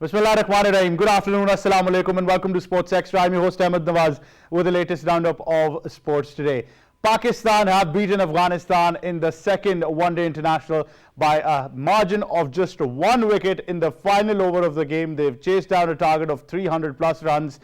Bismillahirrahmanirrahim. Good afternoon, assalamu alaikum, and welcome to Sports Extra. I'm your host Ahmed Nawaz with the latest roundup of sports today. Pakistan have beaten Afghanistan in the second one-day international by a margin of just 1 wicket in the final over of the game. They've chased down a target of 300 plus runs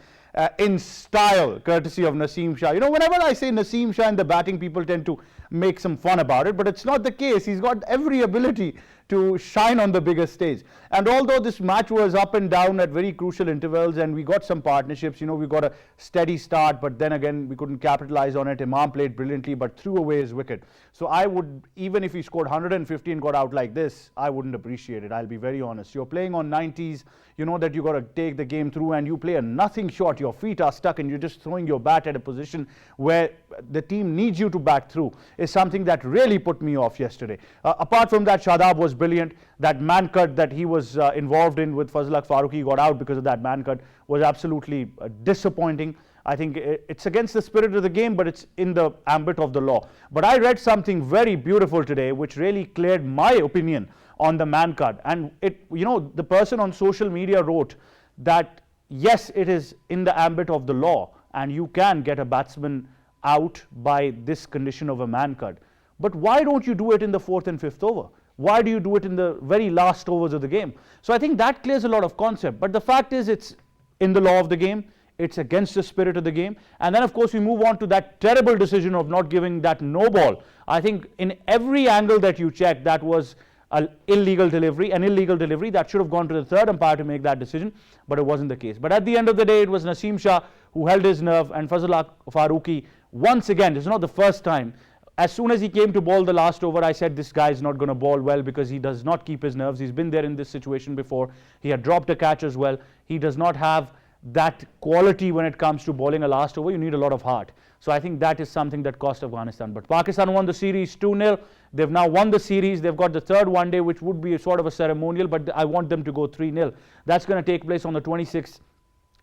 in style, courtesy of Naseem Shah. You know, whenever I say Naseem Shah in the batting, people tend to make some fun about it, but it's not the case. He's got every ability to shine on the biggest stage. And although this match was up and down at very crucial intervals and we got some partnerships, you know, we got a steady start, but then again, we couldn't capitalize on it. Imam played brilliantly, but threw away his wicket. So I would, even if he scored 150 and got out like this, I wouldn't appreciate it. I'll be very honest. You're playing on 90s, you know that you got to take the game through, and you play a nothing shot. Your feet are stuck and you're just throwing your bat at a position where the team needs you to bat through is something that really put me off yesterday. Apart from that, Shadab was brilliant. That man cut that he was involved in with Fazl Farooqi got out because of that man cut was absolutely disappointing. I think it's against the spirit of the game, but it's in the ambit of the law. But I read something very beautiful today which really cleared my opinion on the man cut. And it, you know, the person on social media wrote that yes, it is in the ambit of the law and you can get a batsman out by this condition of a man cut. But why don't you do it in the 4th and 5th over? Why do you do it in the very last overs of the game? So I think that clears a lot of concept. But the fact is, it's in the law of the game. It's against the spirit of the game. And then, of course, we move on to that terrible decision of not giving that no ball. I think in every angle that you check, that was an illegal delivery that should have gone to the third umpire to make that decision, but it wasn't the case. But at the end of the day, it was Naseem Shah who held his nerve, and Fazl Farooqi, once again, it's not the first time. As soon as he came to bowl the last over, I said this guy is not going to bowl well because he does not keep his nerves. He's been there in this situation before. He had dropped a catch as well. He does not have that quality when it comes to bowling a last over. You need a lot of heart. So I think that is something that cost Afghanistan. But Pakistan won the series 2-0. They've now won the series. They've got the third one day, which would be a sort of a ceremonial, but I want them to go 3-0. That's going to take place on the 26th.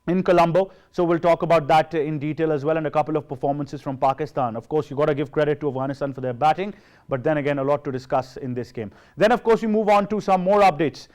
In Colombo. So we'll talk about that in detail as well, and a couple of performances from Pakistan. Of course, you got to give credit to Afghanistan for their batting, but then again, a lot to discuss in this game. Then, of course, we move on to some more updates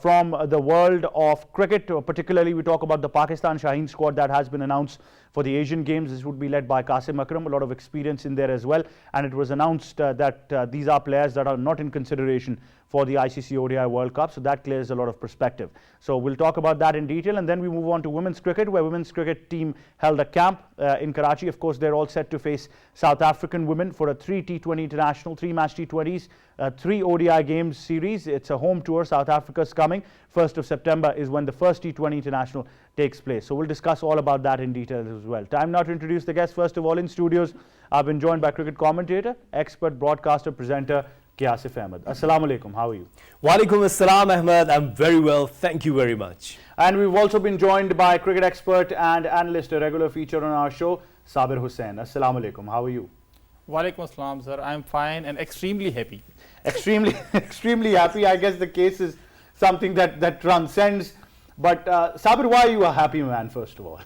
from the world of cricket. Particularly, we talk about the Pakistan Shaheen squad that has been announced for the Asian Games. This would be led by Qasim Akram, a lot of experience in there as well. And it was announced that these are players that are not in consideration for the ICC ODI World Cup. So that clears a lot of perspective. So we'll talk about that in detail. And then we move on to women's cricket, where women's cricket team held a camp in Karachi. Of course, they're all set to face South African women for a 3 T20 international, 3 match T20s, 3 ODI games series. It's a home tour. South Africa's coming. 1st of September is when the first T20 international takes place. So we'll discuss all about that in detail as well. Time now to introduce the guests. First of all, in studios, I've been joined by cricket commentator, expert broadcaster, presenter, Asif Ahmed. Assalamu alaikum. How are you? Walaikum assalam, Ahmed. I'm very well. Thank you very much. And we've also been joined by cricket expert and analyst, a regular feature on our show, Sabir Hussain. Assalamu alaikum. How are you? Walaikum assalam, sir. I'm fine and extremely happy. Extremely happy. I guess the case is something that transcends. But Sabir, why are you a happy man, first of all?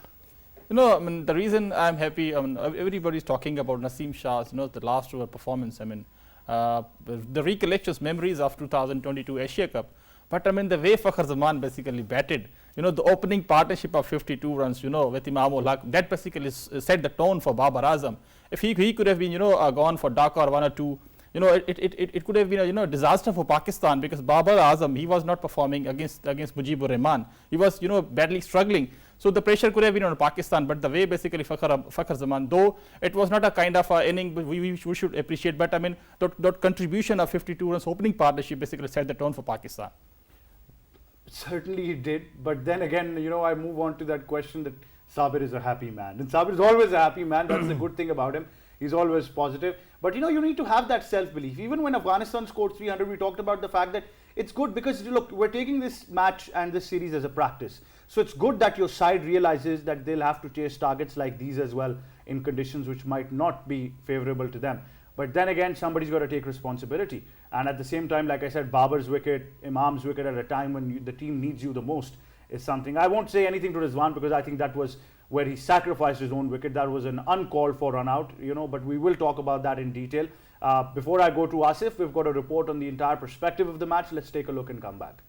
You know, I mean, the reason I'm happy, I mean, everybody's talking about Naseem Shah's, you know, the last over performance. I mean, the recollections, memories of 2022 Asia Cup. But I mean, the way Fakhar Zaman basically batted, you know, the opening partnership of 52 runs, you know, with Imam ul Haq, that basically set the tone for Babar Azam. If he could have been, you know, gone for Dhaka or 1 or 2, you know, it could have been a, you know, disaster for Pakistan, because Babar Azam, he was not performing against Mujibur Rahman. He was, you know, badly struggling. So the pressure could have been on Pakistan, but the way basically Fakhar Zaman, though it was not a kind of inning we should appreciate, but I mean, that contribution of 52 runs opening partnership basically set the tone for Pakistan. Certainly it did, but then again, you know, I move on to that question that Sabir is a happy man. And Sabir is always a happy man. That's the good thing about him. He's always positive. But you know, you need to have that self-belief. Even when Afghanistan scored 300, we talked about the fact that it's good because, look, we're taking this match and this series as a practice. So it's good that your side realizes that they'll have to chase targets like these as well in conditions which might not be favorable to them. But then again, somebody's got to take responsibility. And at the same time, like I said, Babar's wicket, Imam's wicket at a time when the team needs you the most is something. I won't say anything to Rizwan because I think that was where he sacrificed his own wicket. That was an uncalled for run out, you know, but we will talk about that in detail. Before I go to Asif, we've got a report on the entire perspective of the match. Let's take a look and come back.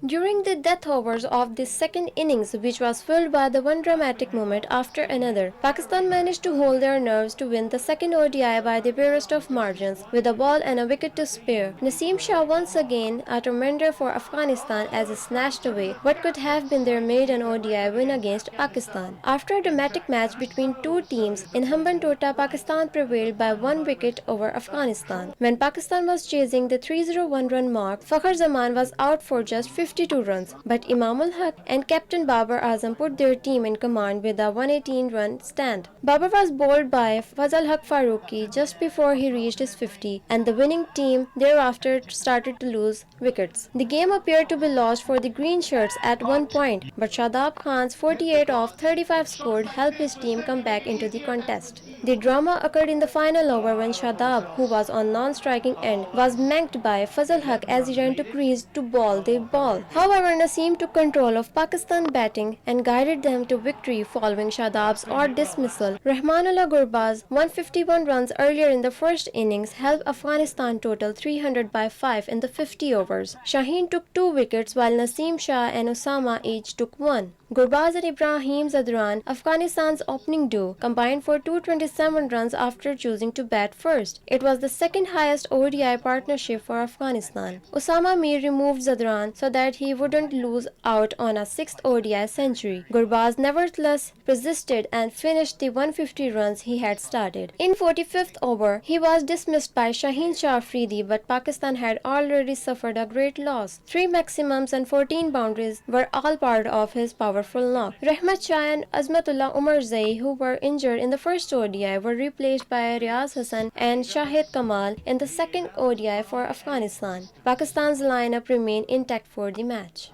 During the death overs of the second innings, which was filled by the one dramatic moment after another, Pakistan managed to hold their nerves to win the second ODI by the barest of margins, with a ball and a wicket to spare. Naseem Shah once again a tremendous for Afghanistan as he snatched away what could have been their maiden ODI win against Pakistan. After a dramatic match between two teams in Hambantota, Pakistan prevailed by one wicket over Afghanistan. When Pakistan was chasing the 301 run mark, Fakhar Zaman was out for just 52 runs, but Imamul Haq and captain Babar Azam put their team in command with a 118-run stand. Babar was bowled by Fazal Haq Farooqi just before he reached his 50, and the winning team thereafter started to lose wickets. The game appeared to be lost for the green shirts at one point, but Shadab Khan's 48 off 35 scored helped his team come back into the contest. The drama occurred in the final over when Shadab, who was on non-striking end, was manked by Fazal Haq as he ran to crease to bowl the ball. However, Naseem took control of Pakistan batting and guided them to victory following Shadab's odd dismissal. Rahmanullah Gurbaz 151 runs earlier in the first innings helped Afghanistan total 300 by 5 in the 50 overs. Shaheen took 2 wickets while Naseem Shah and Osama each took 1. Gurbaz and Ibrahim Zadran, Afghanistan's opening duo, combined for 227 runs after choosing to bat first. It was the second highest ODI partnership for Afghanistan. Osama Mir removed Zadran so that he wouldn't lose out on a 6th ODI century. Gurbaz nevertheless persisted and finished the 150 runs he had started. In 45th over, he was dismissed by Shaheen Shah Afridi, but Pakistan had already suffered a great loss. 3 maximums and 14 boundaries were all part of his powerful knock. Rahmat Shah and Azmatullah Umarzai, who were injured in the first ODI, were replaced by Riaz Hassan and Shahid Kamal in the second ODI for Afghanistan. Pakistan's lineup remained intact for the match.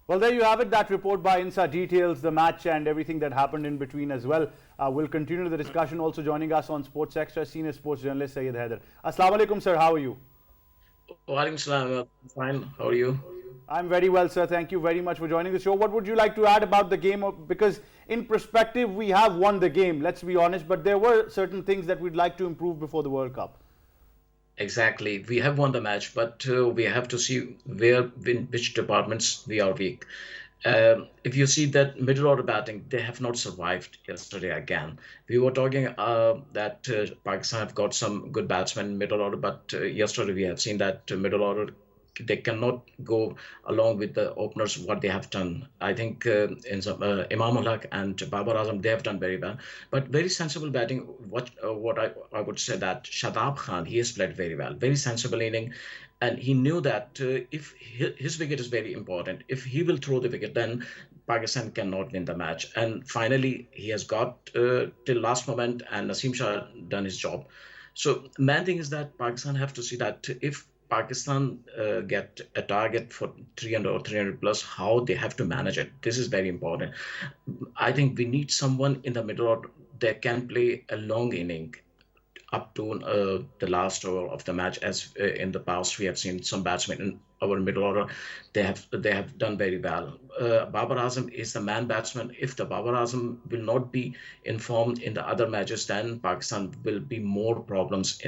Well, there you have it. That report by INSA details the match and everything that happened in between as well. We'll continue the discussion. Also joining us on Sports Extra, senior sports journalist Syed Haider. Assalamu alaikum, sir. How are you? Walaikum salam. Fine. How are you? I'm very well, sir. Thank you very much for joining the show. What would you like to add about the game? Because in perspective, we have won the game, let's be honest, but there were certain things that we'd like to improve before the World Cup. Exactly. We have won the match, but we have to see in which departments we are weak. If you see that middle order batting, they have not survived yesterday again. We were talking that Pakistan have got some good batsmen in middle order, but yesterday we have seen that middle order, they cannot go along with the openers what they have done. I think in some, Imamul Haq and Babar Azam, they have done very well, but very sensible batting. What I would say that Shadab Khan, he has played very well, very sensible inning, and he knew that if his wicket is very important, if he will throw the wicket, then Pakistan cannot win the match. And finally, he has got till last moment, and Naseem Shah done his job. So main thing is that Pakistan have to see that if Pakistan get a target for 300 or 300 plus, how they have to manage it. This is very important. I think we need someone in the middle order that can play a long inning up to the last over of the match. As in the past, we have seen some batsmen in our middle order. They have done very well. Babar Azam is the man batsman. If the Babar Azam will not be informed in the other matches, then Pakistan will be more problems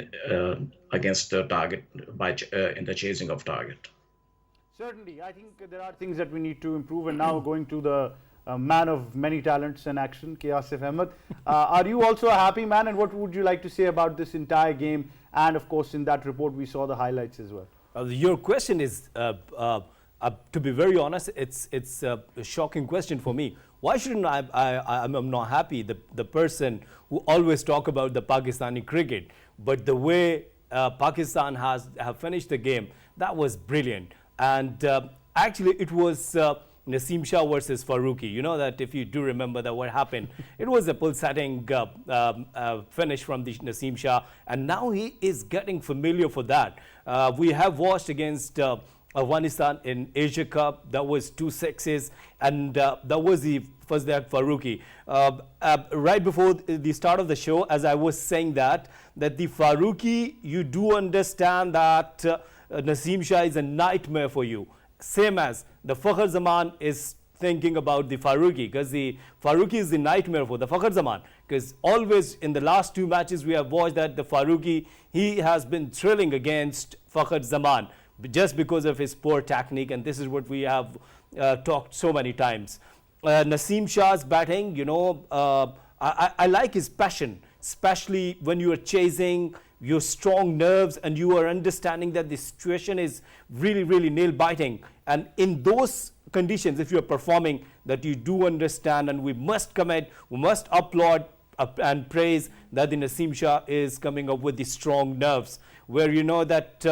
against the target in the chasing of target. Certainly, I think there are things that we need to improve. And now going to the man of many talents and action, K. Asif Ahmed. Are you also a happy man? And what would you like to say about this entire game? And of course, in that report, we saw the highlights as well. Your question is, to be very honest, it's a shocking question for me. Why shouldn't I'm not happy, the person who always talk about the Pakistani cricket, but the way Pakistan have finished the game, that was brilliant. And actually, it was Naseem Shah versus Farooqi. You know that if you do remember that what happened, it was a pulsating finish from the Naseem Shah, and now he is getting familiar for that. We have watched against Afghanistan in Asia Cup. That was 2 sixes, and that was the first that Farooqi. Right before the start of the show, as I was saying that the Farooqi, you do understand that Naseem Shah is a nightmare for you. Same as the Fakhar Zaman is thinking about the Farooqi, because the Farooqi is the nightmare for the Fakhar Zaman, because always in the last 2 matches we have watched that the Farooqi, he has been thrilling against Fakhar Zaman. just because of his poor technique, and this is what we have talked so many times. Naseem Shah's batting, I like his passion, especially when you are chasing your strong nerves and you are understanding that the situation is really, really nail-biting. And in those conditions, if you are performing, that you do understand, and we must commit, we must applaud and praise that the Naseem Shah is coming up with the strong nerves, where you know that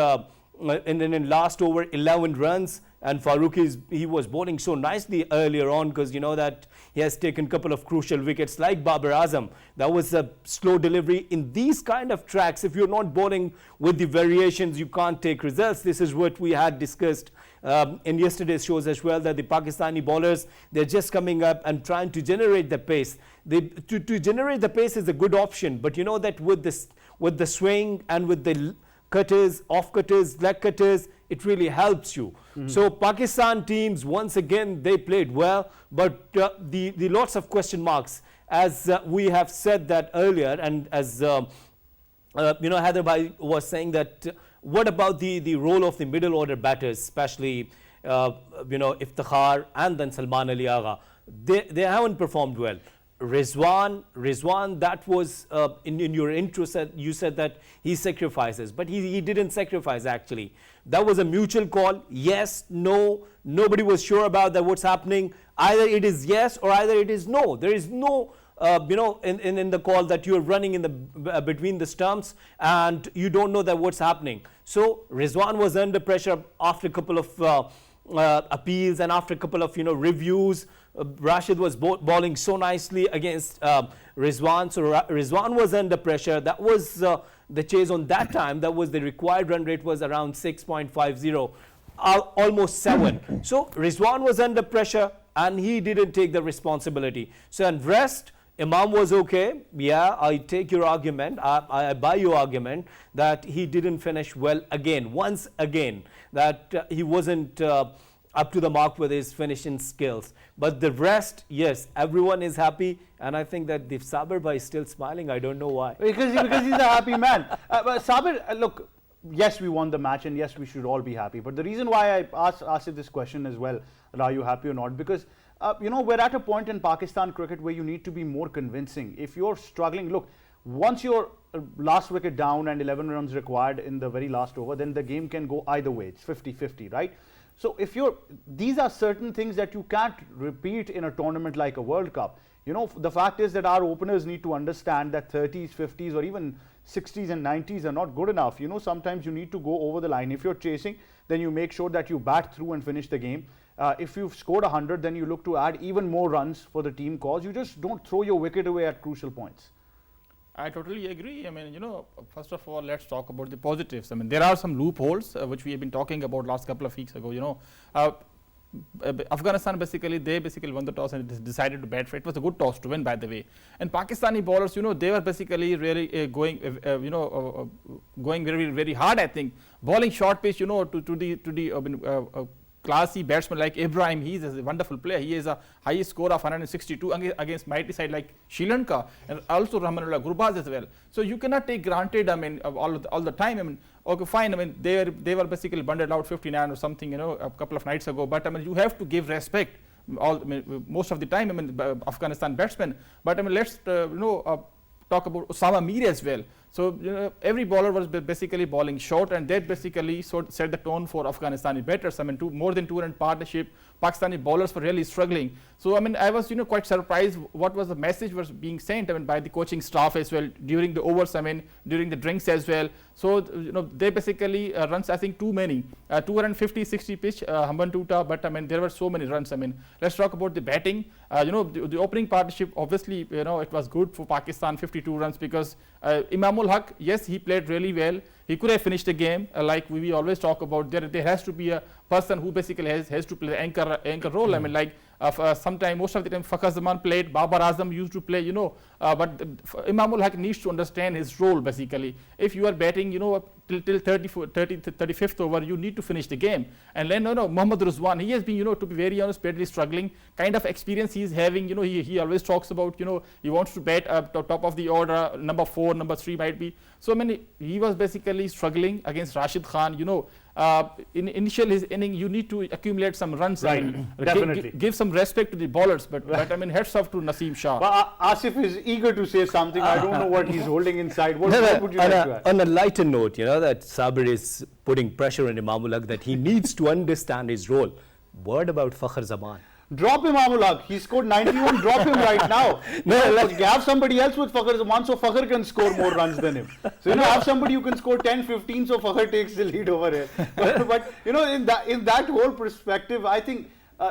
in last over 11 runs, and Farooq he was bowling so nicely earlier on, because you know that he has taken a couple of crucial wickets like Babar Azam. That was a slow delivery. In these kind of tracks, if you're not bowling with the variations, you can't take results. This is what we had discussed in yesterday's shows as well, that the Pakistani bowlers, they're just coming up and trying to generate the pace. To generate the pace is a good option, but you know that with the swing and with the cutters, off cutters, leg cutters, it really helps you. So Pakistan teams, once again, they played well, but the lots of question marks, as we have said that earlier, and as Haider Bhai was saying that what about the role of the middle order batters, especially Iftikhar and then Salman Ali Agha. They haven't performed well. Rizwan, that was in your intro, you said that he sacrifices, but he didn't sacrifice actually. That was a mutual call, yes, no, nobody was sure about that what's happening. Either it is yes or either it is no. There is no in the call that you're running in the between the stumps and you don't know that what's happening. So Rizwan was under pressure after a couple of appeals and after a couple of reviews. Rashid was bowling so nicely against Rizwan, so Rizwan was under pressure. That was the chase on that time. That was the required run rate was around 6.50, almost 7. So Rizwan was under pressure and he didn't take the responsibility. So and rest, Imam was okay. Yeah, I take your argument. I buy your argument that he didn't finish well again. Once again, that he wasn't up to the mark with his finishing skills. But the rest, yes, everyone is happy, and I think that the Sabir Bhai is still smiling. I don't know why. Because he's a happy man. But Sabir, look, yes, we won the match, and yes, we should all be happy. But the reason why I asked you this question as well, are you happy or not? Because we're at a point in Pakistan cricket where you need to be more convincing. If you're struggling, look, once you're last wicket down and 11 runs required in the very last over, then the game can go either way. It's 50-50, right? So these are certain things that you can't repeat in a tournament like a World Cup. The fact is that our openers need to understand that 30s, 50s, or even 60s and 90s are not good enough. Sometimes you need to go over the line. If you're chasing, then you make sure that you bat through and finish the game. If you've scored 100, then you look to add even more runs for the team cause. You just don't throw your wicket away at crucial points. I totally agree. I mean, first of all, let's talk about the positives. I mean, there are some loopholes which we have been talking about last couple of weeks ago. Afghanistan they won the toss and decided to bat for it. It was a good toss to win, by the way. And Pakistani bowlers, they were basically really going very, very hard. I think bowling short pitch, to the classy batsman like Ibrahim. He is a wonderful player. He has a highest score of 162 against mighty side like Sri Lanka, and also Rahmanullah Gurbaz as well. So you cannot take granted, all the time. I mean, okay, fine. I mean, they were basically bundled out 59 or something, a couple of nights ago. But you have to give respect most of the time. Afghanistan batsmen. But let's talk about Osama Mir as well. So every bowler was basically bowling short, and that basically set the tone for Afghanistani batters. More than 200 partnership, Pakistani bowlers were really struggling. So I was quite surprised what was the message was being sent by the coaching staff as well during the overs. During the drinks as well. So they basically runs, I think, too many, 250-60 pitch, Hamban Tuta. But there were so many runs. Let's talk about the batting. The opening partnership, obviously, it was good for Pakistan, 52 runs, because Imamul Haq, yes, he played really well. He could have finished the game, like we always talk about. There has to be a person who basically has to play the anchor role. Sometime, most of the time, Fakhar Zaman played, Babar Azam used to play, but Imamul Haq needs to understand his role basically. If you are batting, till 35th over, you need to finish the game. And then, Mohammad Rizwan, he has been, to be very honest, badly struggling. Kind of experience he is having, he always talks about, he wants to bat top of the order, number 4, number 3 might be. So he was basically struggling against Rashid Khan, in initial his inning, you need to accumulate some runs. Right, definitely. Give some respect to the bowlers, but I mean, hats off to Naseem Shah. But Asif is eager to say something. I don't know what he's holding inside. What would you like to add? On a lighter note, you know, that Sabir is putting pressure on Imamul Haq that he needs to understand his role. Word about Fakhr Zaman. Drop Imamul Haq. He scored 91. Drop him right now. Have somebody else with Fakhr Zaman so Fakhr can score more runs than him. So, have somebody who can score 10, 15 so Fakhr takes the lead over here. But in that whole perspective, I think,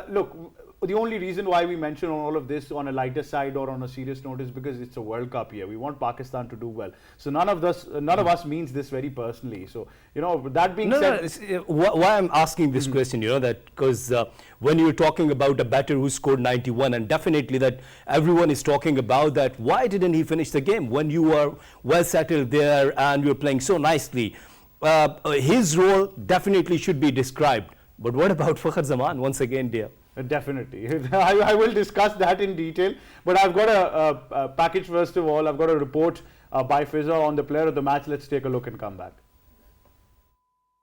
look, the only reason why we mention all of this on a lighter side or on a serious note is because it's a World Cup here. We want Pakistan to do well. So none of us means this very personally. So, that being said... Why I'm asking this question, that because when you're talking about a batter who scored 91, and definitely that everyone is talking about that, why didn't he finish the game when you are well settled there and you're playing so nicely? His role definitely should be described. But what about Fakhr Zaman once again, dear? Definitely. I will discuss that in detail. But I've got a package first of all. I've got a report by Fizza on the player of the match. Let's take a look and come back.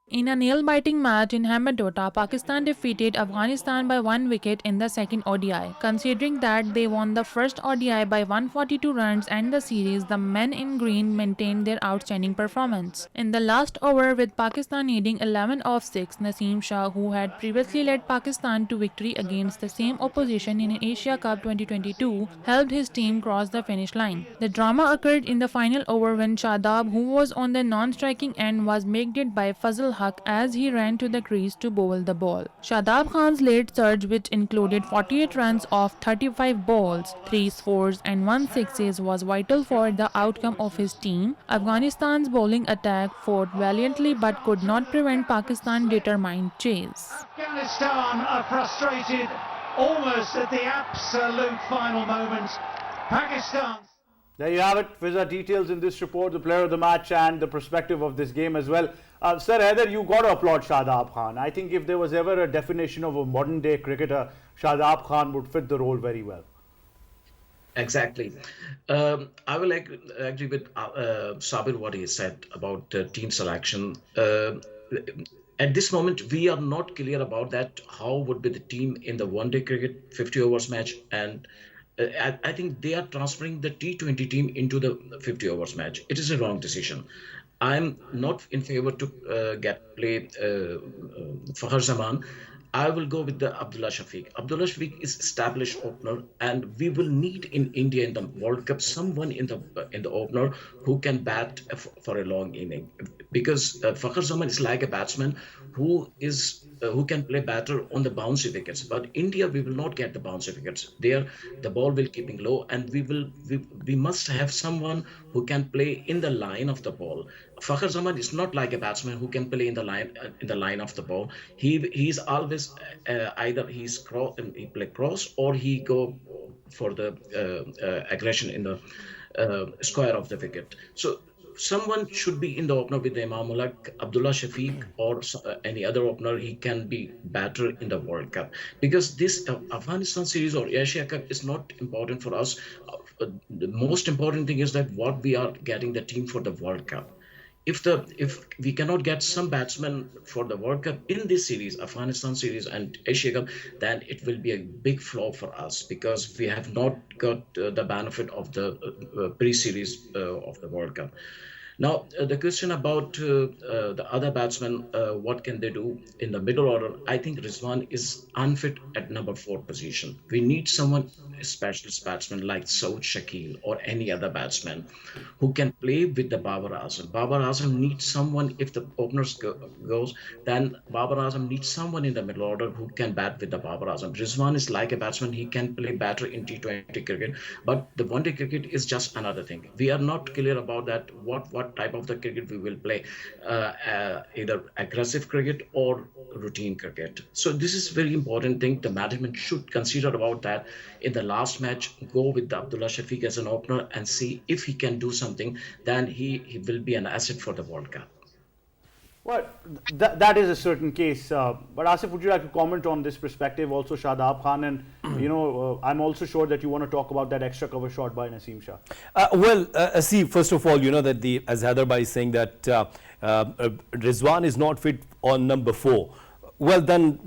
In a nail-biting match in Hambantota, Pakistan defeated Afghanistan by 1 wicket in the second ODI. Considering that they won the first ODI by 142 runs and the series, the men in green maintained their outstanding performance. In the last over, with Pakistan needing 11 off 6, Naseem Shah, who had previously led Pakistan to victory against the same opposition in Asia Cup 2022, helped his team cross the finish line. The drama occurred in the final over when Shadab, who was on the non-striking end, was made it by Fazl Haq as he ran to the crease to bowl the ball. Shadab Khan's late surge, which included 48 runs off 35 balls, 3 fours and 1 sixes, was vital for the outcome of his team. Afghanistan's bowling attack fought valiantly but could not prevent Pakistan's determined chase. Afghanistan are frustrated almost at the absolute final moments. Pakistan. There you have it. Fizza, details in this report, the player of the match and the perspective of this game as well. Sir Haider, you got to applaud Shadab Khan. I think if there was ever a definition of a modern day cricketer, Shadab Khan would fit the role very well. Exactly. I will agree with Sabir what he said about team selection. At this moment, we are not clear about that. How would be the team in the one-day cricket 50 overs match, and I think they are transferring the T20 team into the 50 overs match. It is a wrong decision. I'm not in favor to play Fakhr Zaman. I will go with the Abdullah Shafiq. Abdullah Shafiq is established opener, and we will need in India in the World Cup someone in the opener who can bat for a long inning. Because Fakhr Zaman is like a batsman who can play batter on the bouncy wickets. But India, we will not get the bouncy wickets. There, the ball will keeping low, and we must have someone who can play in the line of the ball. Fakhr Zaman is not like a batsman who can play in the line of the ball. He's always either he play cross or he go for the aggression in the square of the wicket. So someone should be in the opener with Imamul Haq, Abdullah Shafiq, or any other opener. He can be better in the World Cup, because this Afghanistan series or Asia Cup is not important for us. The most important thing is that what we are getting the team for the World Cup. If we cannot get some batsmen for the World Cup in this series, Afghanistan series and Asia Cup, then it will be a big flaw for us, because we have not got the benefit of the pre-series of the World Cup. Now, the question about the other batsmen, what can they do in the middle order? I think Rizwan is unfit at number 4 position. We need someone, a specialist batsman like Saud Shakil or any other batsman who can play with the Babar Azam. Babar Azam needs someone, if the openers goes, then Babar Azam needs someone in the middle order who can bat with the Babar Azam. Rizwan is like a batsman, he can play better in T20 cricket, but the one-day cricket is just another thing. We are not clear about that, what type of the cricket we will play, either aggressive cricket or routine cricket. So this is very important thing. The management should consider about that. In the last match, go with the Abdullah Shafiq as an opener and see if he can do something. Then he will be an asset for the World Cup. Well, that is a certain case. But Asif, would you like to comment on this perspective? Also, Shadab Khan, and I'm also sure that you want to talk about that extra cover shot by Naseem Shah. See, first of all, that as Haider Bhai is saying that Rizwan is not fit on number 4. Well, then,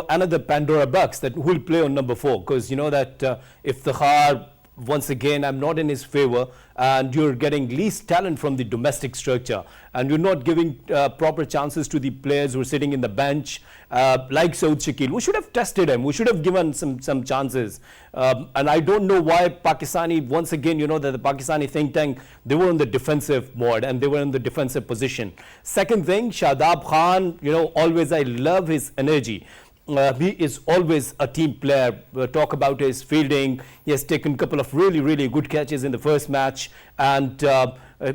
another Pandora box that will play on number 4, because you know that Iftikhar, once again, I'm not in his favor, and you're getting least talent from the domestic structure, and you're not giving proper chances to the players who are sitting in the bench, like Saud Shakil. We should have tested him. We should have given some chances. And I don't know why Pakistani, once again, that the Pakistani think tank, they were in the defensive mode and they were in the defensive position. Second thing, Shadab Khan, always I love his energy. He is always a team player. Talk about his fielding. He has taken a couple of really good catches in the first match, and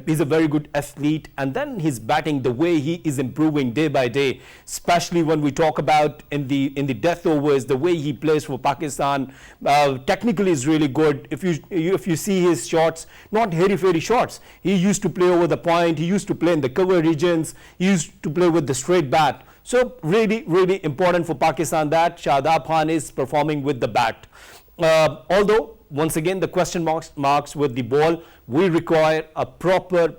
he's a very good athlete. And then his batting, the way he is improving day by day, especially when we talk about in the death overs, the way he plays for Pakistan, technically is really good. If you see his shots, not hairy-fairy shots. He used to play over the point. He used to play in the cover regions. He used to play with the straight bat. So really important for Pakistan that Shadab Khan is performing with the bat. Although, once again, the question marks with the ball, we require a proper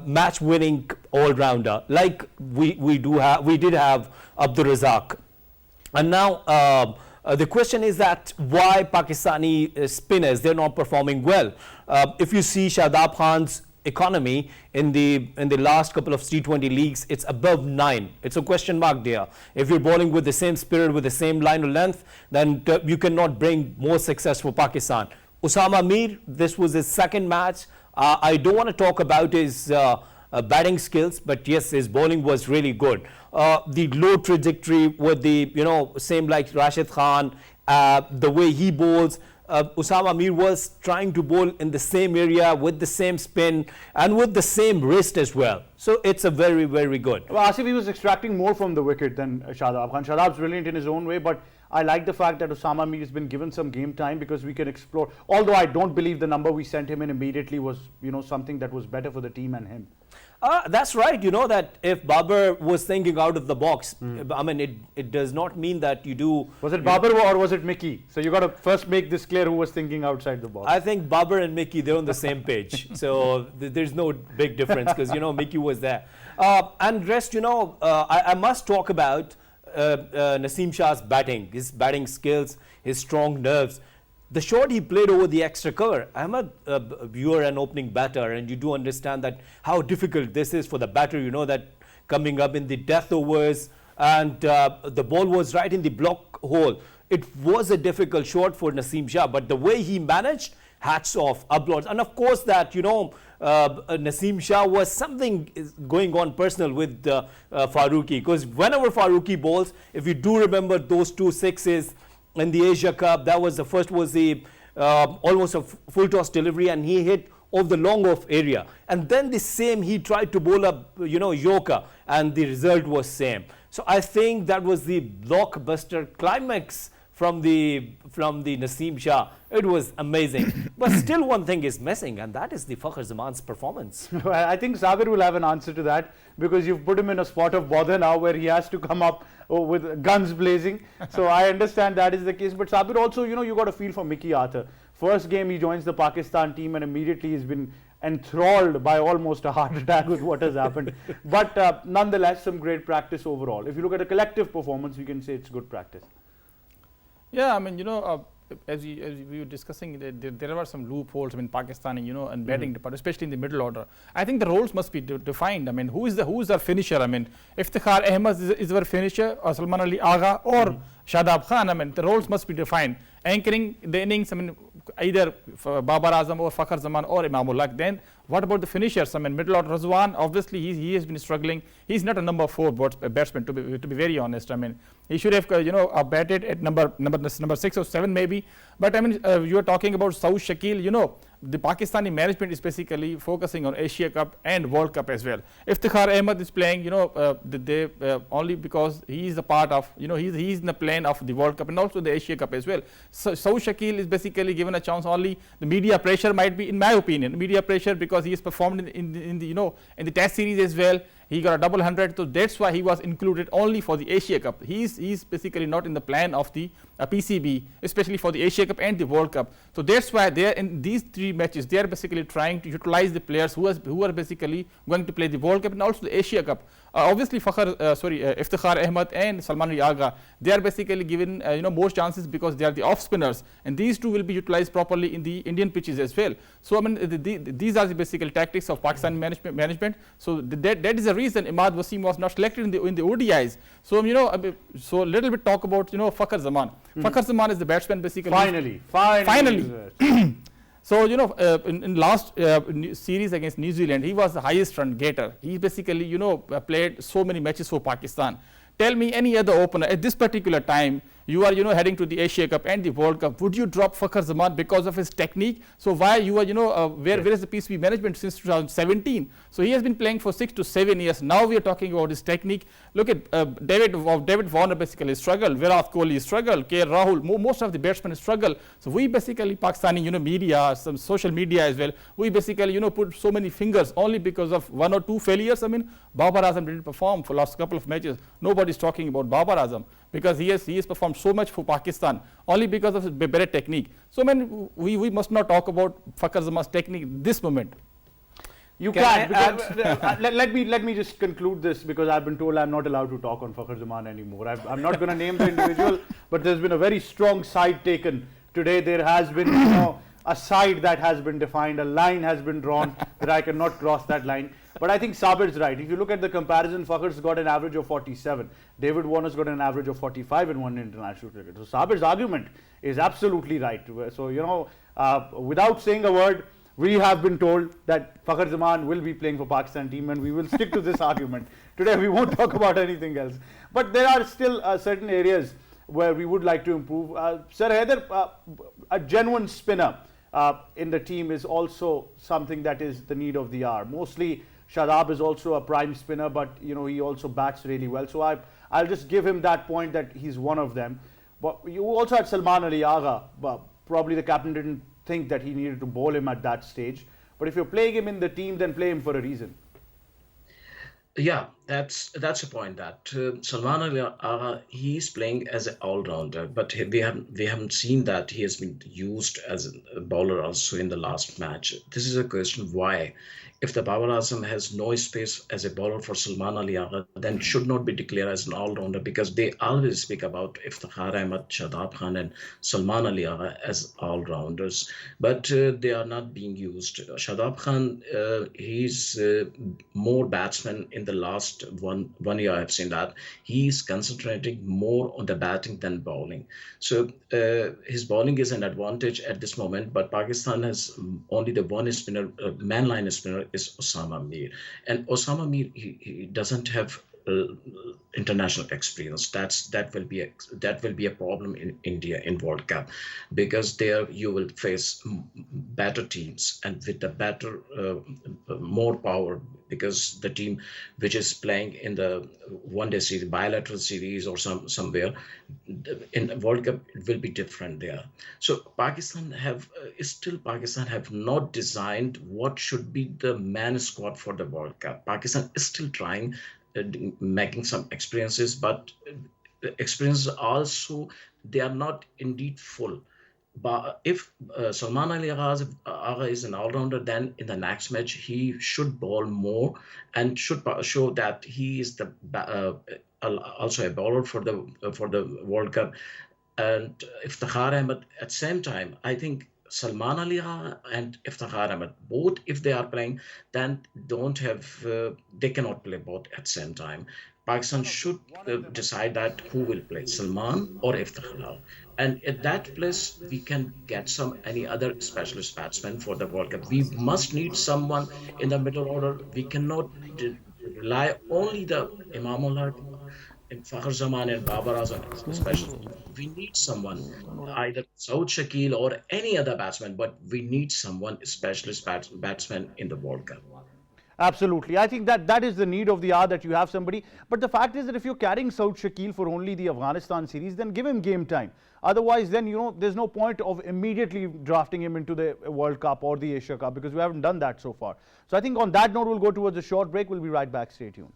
match-winning all-rounder, like we did have Abdur Razak. And now the question is that why Pakistani spinners, they're not performing well. If you see Shadab Khan's economy in the last couple of T20 leagues, it's above 9. It's a question mark there. If you're bowling with the same spirit, with the same line of length, then you cannot bring more success for Pakistan. Usama Mir, this was his second match. I don't want to talk about his batting skills, but yes, his bowling was really good. The low trajectory with the same like Rashid Khan, the way he bowls. Usama Mir was trying to bowl in the same area with the same spin and with the same wrist as well. So it's a very good. Well, Asif, he was extracting more from the wicket than Shadab Khan. Shadab's brilliant in his own way, but I like the fact that Usama Mir has been given some game time because we can explore. Although I don't believe the number we sent him in immediately was something that was better for the team and him. That's right. That if Babar was thinking out of the box, I mean, it does not mean that you do. Was it Babar or was it Mickey? So you got to first make this clear who was thinking outside the box. I think Babar and Mickey, they're on the same page. So there's no big difference because, Mickey was there. And rest, I must talk about Naseem Shah's batting, his batting skills, his strong nerves. The shot he played over the extra cover, I'm a viewer and opening batter, and you do understand that how difficult this is for the batter, that coming up in the death overs, and the ball was right in the block hole. It was a difficult shot for Naseem Shah, but the way he managed, hats off, applause. And of course that, Naseem Shah was something going on personal with Farooqi, because whenever Farooqi bowls, if you do remember those 2 sixes, in the Asia Cup, that was the first was the almost a full toss delivery, and he hit off the long off area. And then the same he tried to bowl up, Yorker, and the result was same. So I think that was the blockbuster climax from the Naseem Shah. It was amazing. But still one thing is missing, and that is the Fakhr Zaman's performance. I think Sabir will have an answer to that, because you've put him in a spot of bother now where he has to come up with guns blazing. So I understand that is the case. But Sabir also, you got a feel for Mickey Arthur. First game he joins the Pakistan team and immediately he's been enthralled by almost a heart attack with what has happened. But nonetheless, some great practice overall. If you look at a collective performance, we can say it's good practice. Yeah, I mean, as we were discussing, there were some loopholes in Pakistan, and batting department, especially in the middle order. I think the roles must be defined. I mean, who is our finisher? I mean, Iftikhar Ahmed is our finisher, or Salman Ali Agha, or Shadab Khan. I mean, the roles must be defined. Anchoring the innings, I mean, either Babar Azam or Fakhr Zaman or Imamullah. Then what about the finishers? I mean, middle order Razwan, obviously he has been struggling. He's not a number 4 batsman, to be very honest. I mean, he should have batted at number 6 or 7 maybe. But I mean, you are talking about Saud Shakil. The Pakistani management is basically focusing on Asia Cup and World Cup as well. Iftikhar Ahmed is playing, only because he is a part of, he's in the plan of the World Cup and also the Asia Cup as well. So Saud Shakil is basically given a chance only. The media pressure might be, in my opinion, media pressure, because he has performed in the Test series as well. He got a double 100, so that's why he was included only for the Asia Cup. He's basically not in the plan of the PCB, especially for the Asia Cup and the World Cup. So that's why they are in these 3 matches. They are basically trying to utilize the players who are basically going to play the World Cup and also the Asia Cup. Obviously, Iftikhar Ahmed and Salman Ali Agha, they are basically given more chances because they are the off spinners, and these two will be utilized properly in the Indian pitches as well. So I mean, these are the basic tactics of Pakistan management. So that is the reason Imad Wasim was not selected in the ODIs. So so a little bit talk about Fakhar Zaman. Fakhar Zaman is the batsman basically. Finally. So in last series against New Zealand, he was the highest run getter. He basically played so many matches for Pakistan. Tell me any other opener at this particular time, you are heading to the Asia Cup and the World Cup, would you drop Fakhar Zaman because of his technique? So why you are where is the PCB management since 2017? So he has been playing for 6 to 7 years. Now we are talking about his technique. Look at David Warner basically struggled, Virat Kohli struggled, KL Rahul, most of the batsmen struggle. So we basically Pakistani media, some social media as well, we basically put so many fingers only because of 1 or 2 failures. I mean, Babar Azam didn't perform for last couple of matches. Nobody is talking about Babar Azam because he has performed so much for Pakistan only because of his better technique. So I mean, we must not talk about Fakhar Zaman's technique this moment. You can. Let me just conclude this because I've been told I'm not allowed to talk on Fakhar Zaman anymore. I'm not going to name the individual, but there's been a very strong side taken today. There has been a side that has been defined, a line has been drawn that I cannot cross that line. But I think Sabir's right. If you look at the comparison, Fakhar's got an average of 47. David Warner's got an average of 45 in one international cricket. So Sabir's argument is absolutely right. So, without saying a word, we have been told that Fakhar Zaman will be playing for Pakistan team, and we will stick to this argument. Today we won't talk about anything else. But there are still certain areas where we would like to improve. Sir Haider, a genuine spinner in the team is also something that is the need of the hour. Mostly Shadab is also a prime spinner, but he also bats really well. So I'll just give him that point that he's one of them. But you also had Salman Ali Agha. Probably the captain didn't think that he needed to bowl him at that stage. But if you're playing him in the team, then play him for a reason. Yeah, that's a point that Salman Ali Agha, he's playing as an all-rounder, but we haven't seen that he has been used as a bowler also in the last match. This is a question why. If the Babar Azam has no space as a bowler for Salman Ali Agha, then should not be declared as an all-rounder, because they always speak about Iftikhar Ahmed, Shadab Khan and Salman Ali Agha as all-rounders, but they are not being used. Shadab Khan, he's more batsman in the last one year. I've seen that he's concentrating more on the batting than bowling. So his bowling is an advantage at this moment, but Pakistan has only the one spinner, man-line spinner is Osama Mir, and Osama Mir he doesn't have international experience. That will be a problem in India in World Cup, because there you will face better teams and with the better more power, because the team which is playing in the one-day series, bilateral series or somewhere in World Cup, it will be different there. So Pakistan have not designed what should be the man squad for the World Cup. Pakistan is still trying, making some experiences, but experiences also, they are not indeed full. But if Salman Ali Agha is an all-rounder, then in the next match he should bowl more and should show that he is also a bowler for the World Cup. And Iftikhar Ahmed at the same time, I think Salman Ali Agha and Iftikhar Ahmed, both if they are playing, then they cannot play both at the same time. Pakistan should decide that who will play, Salman or Iftikhar. And at that place, we can get any other specialist batsman for the World Cup. We must need someone in the middle order. We cannot rely only the Imamullah, Fakhar Zaman and Babar Azam especially. We need someone, either Saud Shakil or any other batsman, but we need someone specialist batsman in the World Cup. Absolutely. I think that is the need of the hour, that you have somebody. But the fact is that if you're carrying Saud Shakil for only the Afghanistan series, then give him game time. Otherwise, then, there's no point of immediately drafting him into the World Cup or the Asia Cup, because we haven't done that so far. So I think on that note, we'll go towards a short break. We'll be right back. Stay tuned.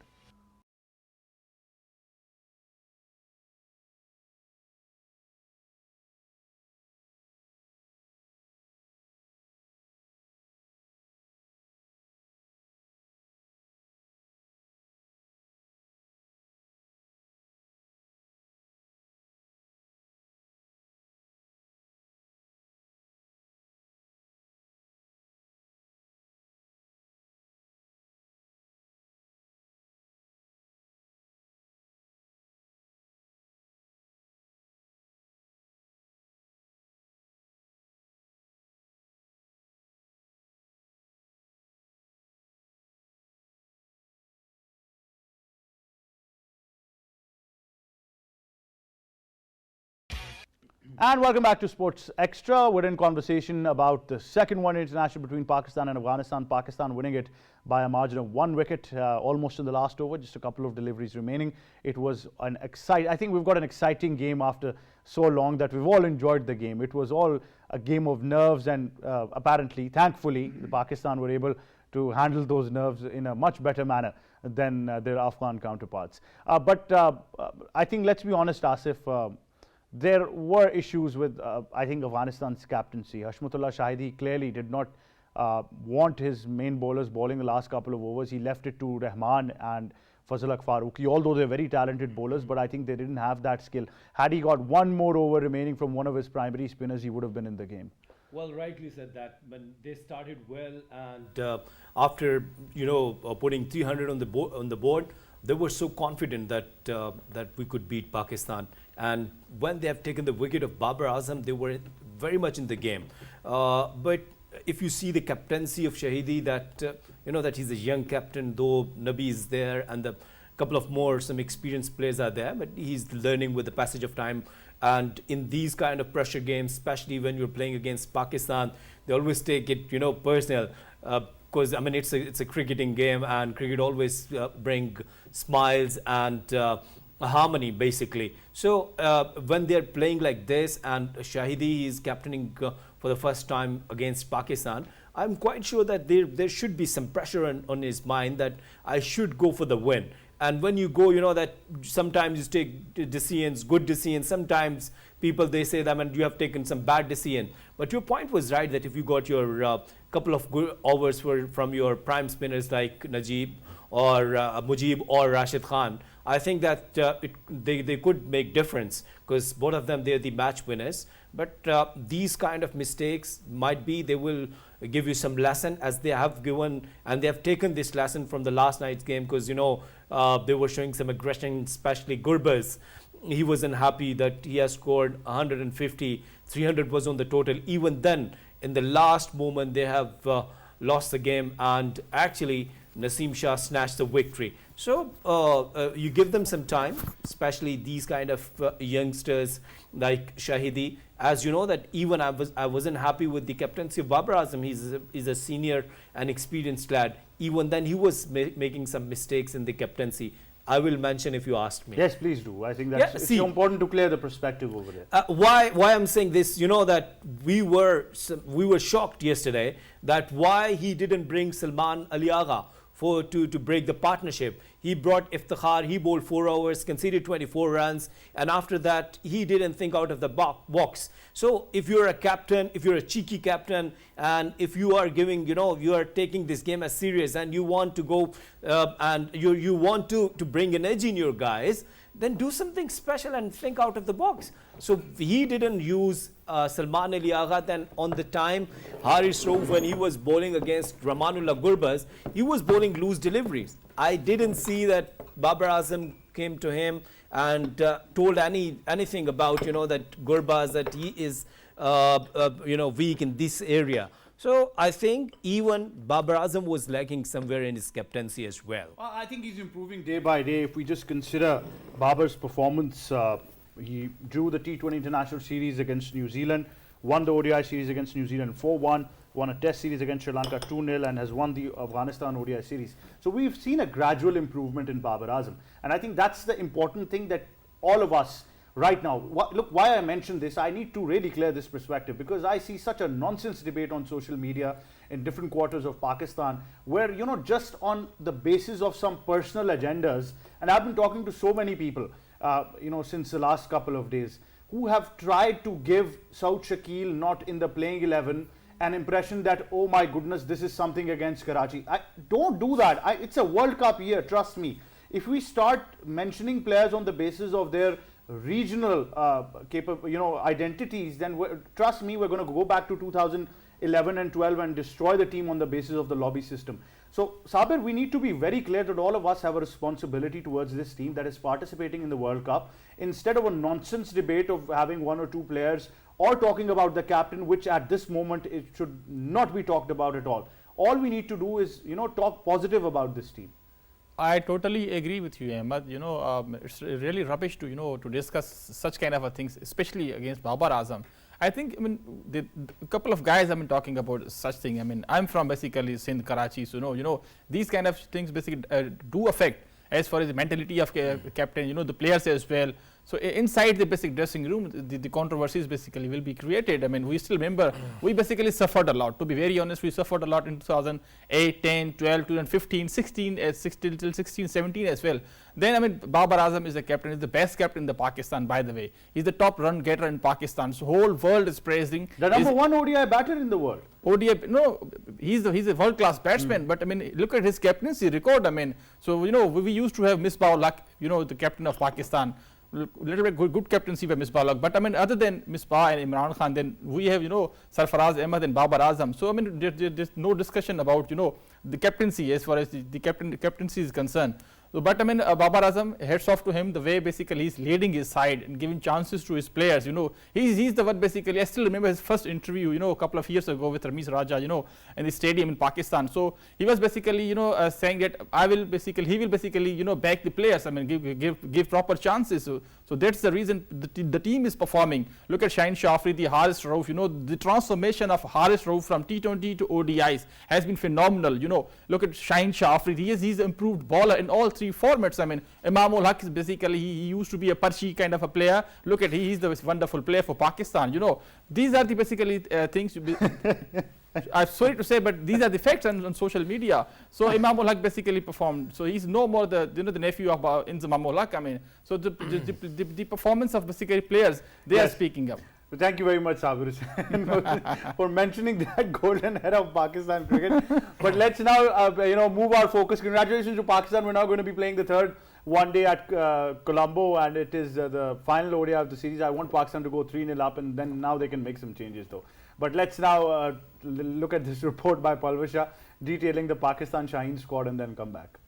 And welcome back to Sports Extra. We're in conversation about the second one international between Pakistan and Afghanistan. Pakistan winning it by a margin of 1 wicket, almost in the last over, just a couple of deliveries remaining. It was an exciting, I think we've got an exciting game after so long that we've all enjoyed the game. It was all a game of nerves and apparently, thankfully, the Pakistan were able to handle those nerves in a much better manner than their Afghan counterparts. But I think, let's be honest, Asif, there were issues with, I think, Afghanistan's captaincy. Hashmatullah Shahidi clearly did not want his main bowlers bowling the last couple of overs. He left it to Rahman and Fazal Haq Farooqi, although they're very talented bowlers, but I think they didn't have that skill. Had he got one more over remaining from one of his primary spinners, he would have been in the game. Well, rightly said that. When they started well, and after putting 300 on the board, they were so confident that that we could beat Pakistan. And when they have taken the wicket of Babar Azam, they were very much in the game. But if you see the captaincy of Shahidi, that that he's a young captain, though Nabi is there and the couple of more some experienced players are there, but he's learning with the passage of time. And in these kind of pressure games, especially when you're playing against Pakistan, they always take it personal. Because I mean it's a cricketing game, and cricket always bring smiles and harmony basically. So when they're playing like this, and Shahidi is captaining for the first time against Pakistan, I'm quite sure that there should be some pressure on his mind that I should go for the win. And when you go, that sometimes you take decisions, good decisions. Sometimes people, they say that you have taken some bad decision. But your point was right, that if you got your couple of good overs from your prime spinners like Najib or Mujib or Rashid Khan, I think that they could make difference, because both of them, they're the match winners. But these kind of mistakes they will give you some lesson, as they have given, and they have taken this lesson from the last night's game, because they were showing some aggression, especially Gurbaz. He wasn't happy that he has scored 150, 300 was on the total. Even then, in the last moment, they have lost the game, and actually Naseem Shah snatched the victory. So you give them some time, especially these kind of youngsters like Shahidi. As you know, that even I wasn't happy with the captaincy of Babar Azam. He's a senior and experienced lad. Even then, he was making some mistakes in the captaincy. I will mention if you asked me. Yes, please do. I think that's it's important to clear the perspective over there. Why I'm saying this, that we were shocked yesterday that why he didn't bring Salman Ali Agha to break the partnership. He brought Iftikhar, he bowled 4 overs, conceded 24 runs, and after that, he didn't think out of the box. So if you're a captain, if you're a cheeky captain, and if you are giving, you are taking this game as serious, and you want to go and you want to bring an edge in your guys, then do something special and think out of the box. So he didn't use Salman Ali Agha. Then on the time, Haris Rauf, when he was bowling against Rahmanullah Gurbaz, he was bowling loose deliveries. I didn't see that Babar Azam came to him and told anything about that Gurbaz, that he is weak in this area. So I think even Babar Azam was lacking somewhere in his captaincy as well. Well, I think he's improving day by day. If we just consider Babar's performance, he drew the T20 International Series against New Zealand, won the ODI Series against New Zealand 4-1, won a Test Series against Sri Lanka 2-0, and has won the Afghanistan ODI Series. So we've seen a gradual improvement in Babar Azam. And I think that's the important thing that all of us right now, look, why I mentioned this, I need to really clear this perspective, because I see such a nonsense debate on social media in different quarters of Pakistan, where, just on the basis of some personal agendas, and I've been talking to so many people, since the last couple of days, who have tried to give Saud Shakil not in the playing 11 an impression that, oh my goodness, this is something against Karachi. Don't do that. It's a World Cup year, trust me. If we start mentioning players on the basis of their regional identities, then trust me, we're going to go back to 2011 and 12 and destroy the team on the basis of the lobby system. So, Sabir, we need to be very clear that all of us have a responsibility towards this team that is participating in the World Cup. Instead of a nonsense debate of having 1 or 2 players or talking about the captain, which at this moment it should not be talked about at all. All we need to do is, talk positive about this team. I totally agree with you, Ahmad. It's really rubbish to to discuss such kind of a things, especially against Babar Azam. I think, the couple of guys have been talking about such thing. I'm from basically Sindh, Karachi, so these kind of things basically do affect as far as the mentality of captain, the players as well. So inside the basic dressing room, the controversies basically will be created. We still remember we basically suffered a lot. To be very honest, we suffered a lot in 2008, 10, 12, 2015, 16, 16 till 16, 17 as well. Then Babar Azam is the captain, is the best captain in the Pakistan, by the way. He's the top run getter in Pakistan. So whole world is praising. The number one ODI batter in the world. ODI, no, he's a world class batsman. But look at his captaincy record. So we used to have Misbah Luck, the captain of Pakistan. Little bit good captaincy by Misbah Luck, but other than Misbah and Imran Khan, then we have Sarfaraz Ahmad and Babar Azam. So there's no discussion about the captaincy as far as the captaincy is concerned. So, but Babar Azam, hats off to him, the way basically he's leading his side and giving chances to his players. He's the one basically. I still remember his first interview, a couple of years ago with Ramesh Raja, in the stadium in Pakistan. So he was basically, saying that he will basically, back the players. Give proper chances. So that's the reason the team is performing. Look at Shaheen Shah Afridi, Haris Rauf. The transformation of Haris Rauf from T20 to ODIs has been phenomenal. Look at Shaheen Shah Afridi. He's improved bowler in all three formats. Imam ul Haq is basically, he used to be a Parshi kind of a player. Look at he's the wonderful player for Pakistan. These are the basically things. I'm sorry to say, but these are the facts on social media. So Imam ul Haq basically performed. So he's no more the nephew of Imam ul Haq. So the performance of basically players, they are speaking up. So thank you very much, Sabir Hussain, for mentioning that golden era of Pakistan cricket. But let's now move our focus. Congratulations to Pakistan. We're now going to be playing the third one day at Colombo, and it is the final ODI of the series. I want Pakistan to go 3-0 up, and then now they can make some changes though. But let's now look at this report by Palvasha detailing the Pakistan Shaheen squad and then come back.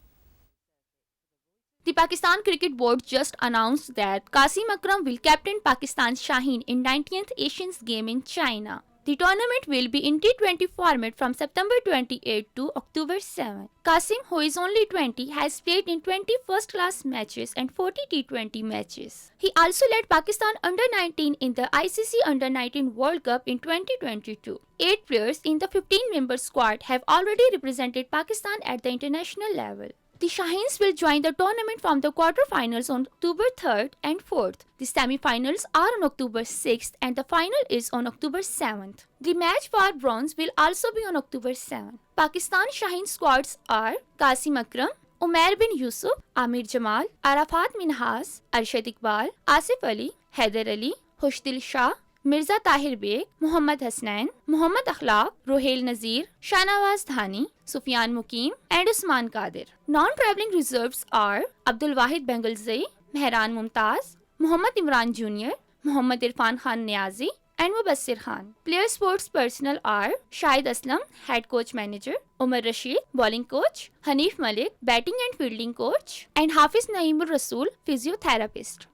The Pakistan Cricket Board just announced that Qasim Akram will captain Pakistan's Shaheen in 19th Asians Game in China. The tournament will be in T20 format from September 28 to October 7. Qasim, who is only 20, has played in 20 first-class matches and 40 T20 matches. He also led Pakistan Under-19 in the ICC Under-19 World Cup in 2022. 8 players in the 15-member squad have already represented Pakistan at the international level. The Shaheens will join the tournament from the quarter-finals on October 3rd and 4th. The semi-finals are on October 6th and the final is on October 7th. The match for bronze will also be on October 7th. Pakistan Shaheen squads are Qasim Akram, Umair bin Yusuf, Amir Jamal, Arafat Minhas, Arshad Iqbal, Asif Ali, Haider Ali, Hushdil Shah, Mirza Tahir Beg, Muhammad Hasnain, Muhammad Akhlaq, Rohail Nazir, Shanawaz Dhani, Sufyan Mukim, and Usman Qadir. Non-travelling reserves are Abdul Wahid Bengalzai, Mehran Mumtaz, Muhammad Imran Jr., Muhammad Irfan Khan Niazi, and Mubassir Khan. Player sports personnel are Shahid Aslam, head coach manager, Umar Rashid, bowling coach, Hanif Malik, batting and fielding coach, and Hafiz Naeemur Rasool, physiotherapist.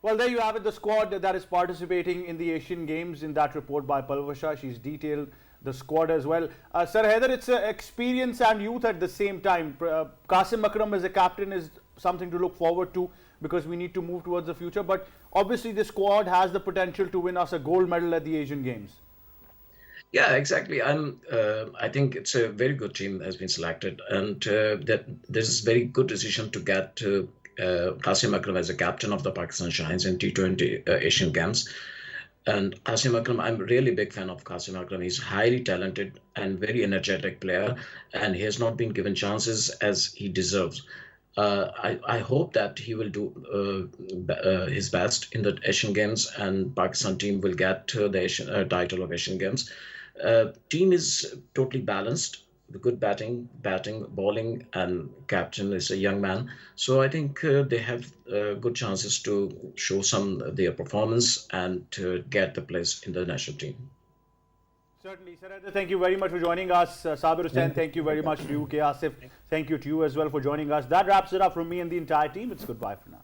Well, there you have it, the squad that is participating in the Asian Games. In that report by Palvasha, she's detailed the squad as well. Sir Haider, it's experience and youth at the same time. Qasim Akram as a captain is something to look forward to because we need to move towards the future. But obviously, the squad has the potential to win us a gold medal at the Asian Games. Yeah, exactly. I think it's a very good team that has been selected, and that this is a very good decision to get Qasim Akram as a captain of the Pakistan Shaheens in T20 Asian Games. And Qasim Akram, I'm really big fan of Qasim Akram. He's highly talented and very energetic player, and he has not been given chances as he deserves. I hope that he will do his best in the Asian Games, and Pakistan team will get the Asian title of Asian Games. Team is totally balanced. Good batting, bowling, and captain is a young man. So I think they have good chances to show their performance and to get the place in the national team. Certainly, Sir Haider, thank you very much for joining us. Sabir Hussain, thank you very much to you. K. Asif, thank you to you as well for joining us. That wraps it up from me and the entire team. It's goodbye for now.